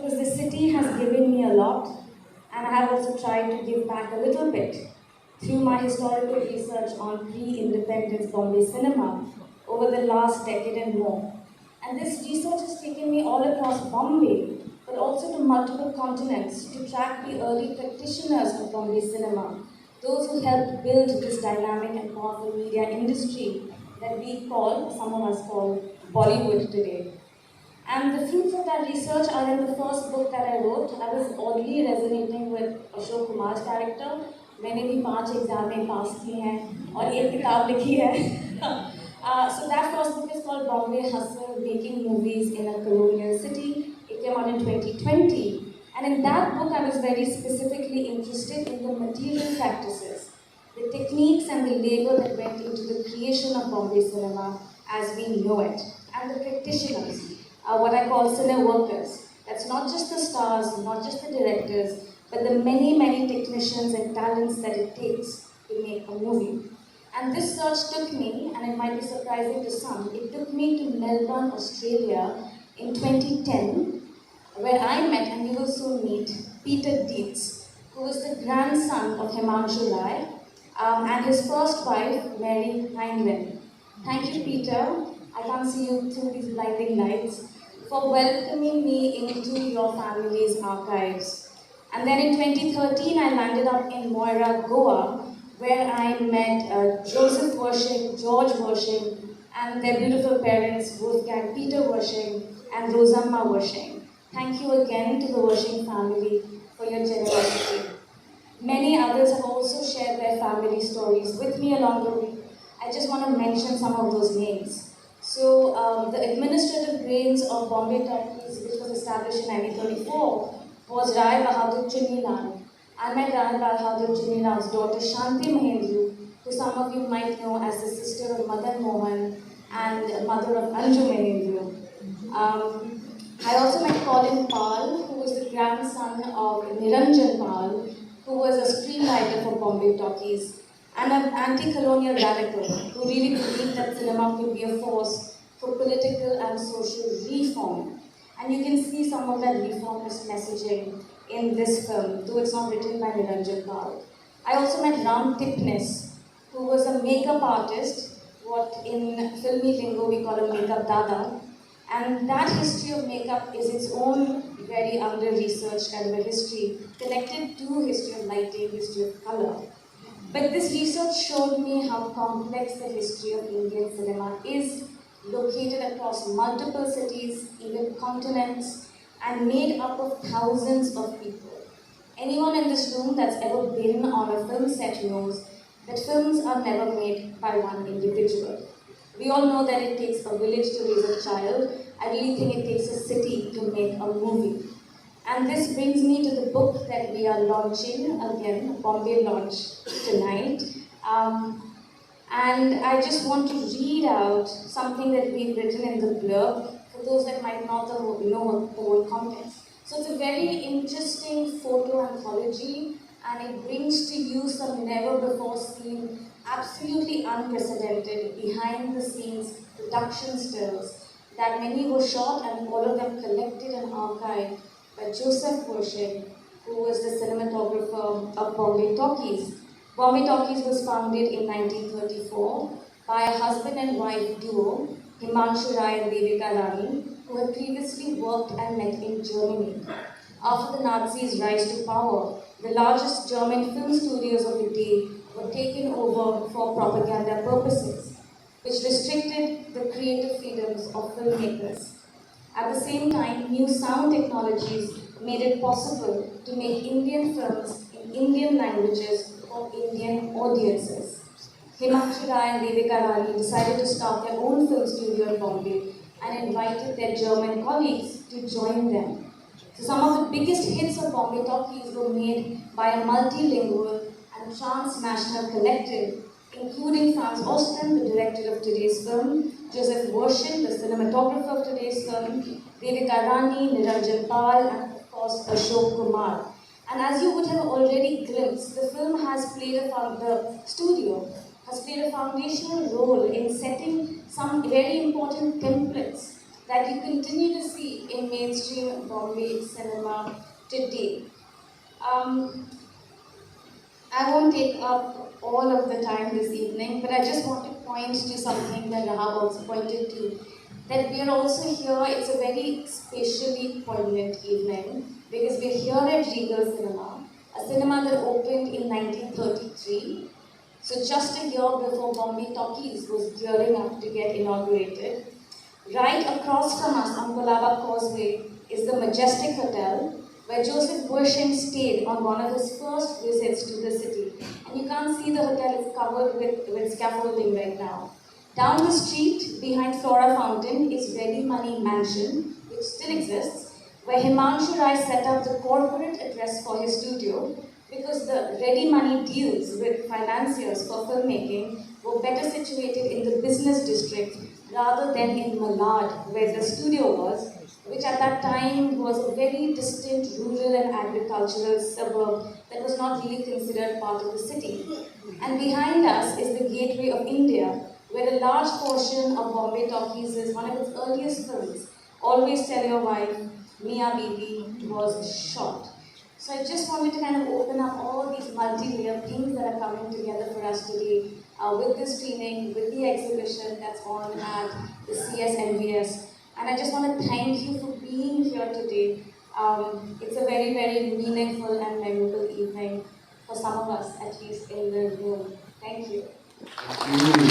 because the city has given me a lot, and I have also tried to give back a little bit through my historical research on pre-independence Bombay cinema over the last decade and more. And this research has taken me all across Bombay, but also to multiple continents to track the early practitioners of Bombay cinema, those who helped build this dynamic and powerful media industry that we call, some of us call, Bollywood today. And the fruits of that research are in the first book that I wrote. I was oddly resonating with Ashok Kumar's character. मैंने भी 5 exam में पास किए हैं और एक किताब लिखी है. So that first book is called Bombay Hustle, Making Movies in a Colonial City. It came out in 2020. And in that book, I was very specifically interested in the material practices, the techniques and the labor that went into the creation of Bombay cinema as we know it, and the practitioners, what I call cine workers. That's not just the stars, not just the directors, but the many, many technicians and talents that it takes to make a movie. And this search took me, and it might be surprising to some, it took me to Melbourne, Australia in 2010, where I met, and you will soon meet, Peter Dietz, who was the grandson of Himanshu Rai, and his first wife, Mary Heinlein. Thank you, Peter. I can't see you through these blinding lights, for welcoming me into your family's archives. And then in 2013, I landed up in Moira, Goa, where I met Joseph Worshing, George Worshing, and their beautiful parents, Wolfgang Peter Worshing and Rosamma Worshing. Thank you again to the Worshing family for your generosity. Many others have also shared their family stories with me along the way. I just want to mention some of those names. So the administrative brains of Bombay Talkies, which was established in 1934, was Rai Bahadur Chunilal. I met Rai Bahadur Chunilal's daughter Shanti Mahendru, who some of you might know as the sister of Madan Mohan and mother of Anju Mahendru. I also met Colin Pal, who was the grandson of Niranjan Pal, who was a screenwriter for Bombay Talkies, and an anti-colonial radical who really believed that cinema could be a force for political and social reform. And you can see some of that reformist messaging in this film, though it's not written by Niranjan Pal. I also met Ram Tipnis, who was a makeup artist, what in filmy lingo we call a makeup dada. And that history of makeup is its own very under-researched kind of a history, connected to history of lighting, history of color. But this research showed me how complex the history of Indian cinema is, located across multiple cities, even continents, and made up of thousands of people. Anyone in this room that's ever been on a film set knows that films are never made by one individual. We all know that it takes a village to raise a child. I really think it takes a city to make a movie. And this brings me to the book that we are launching, again, a Bombay launch tonight. And I just want to read out something that we've written in the blurb for those that might not know the whole context. So it's a very interesting photo anthology, and it brings to you some never before seen, absolutely unprecedented behind the scenes production stills that many were shot and all of them collected and archived by Joseph Worshing, who was the cinematographer of Bombay Talkies. Bombay Talkies was founded in 1934 by a husband and wife duo, Himanshu Rai and Devika Rani, who had previously worked and met in Germany. After the Nazis' rise to power, the largest German film studios of the day were taken over for propaganda purposes, which restricted the creative freedoms of filmmakers. At the same time, new sound technologies made it possible to make Indian films in Indian languages for Indian audiences. Himanshu Rai and Devika Rani decided to start their own film studio in Bombay and invited their German colleagues to join them. So some of the biggest hits of Bombay Talkies were made by a multilingual and transnational collective, including Franz Osten, the director of today's film, Joseph Worshing, the cinematographer of today's film, Devika Rani, Niranjan Pal, and of course Ashok Kumar. And as you would have already glimpsed, the film has played the studio has played a foundational role in setting some very important templates that you continue to see in mainstream Bombay cinema today. Um, I won't take up all of the time this evening, but I just want to point to something that Rahab also pointed to. That we are also here, it's a very spatially poignant evening because we're here at Regal Cinema, a cinema that opened in 1933. So just a year before Bombay Talkies was gearing up to get inaugurated. Right across from us on Colaba Causeway is the Majestic Hotel, where Joseph Bushing stayed on one of his first visits to the city. And you can't see the hotel is covered with scaffolding right now. Down the street, behind Flora Fountain, is Ready Money Mansion, which still exists, where Himanshu Rai set up the corporate address for his studio because the ready money deals with financiers for filmmaking were better situated in the business district rather than in Malad, where the studio was, which at that time was a very distant rural and agricultural suburb that was not really considered part of the city. And behind us is the Gateway of India, where a large portion of Bombay Talkies is one of its earliest films, Always Tell Your Wife, Mia Bibi, was shot. So I just wanted to kind of open up all these multi-layer things that are coming together for us today with the screening, with the exhibition that's on at the CSMVS. And I just want to thank you for being here today. It's a very, very meaningful and memorable evening for some of us, at least in the room. Thank you.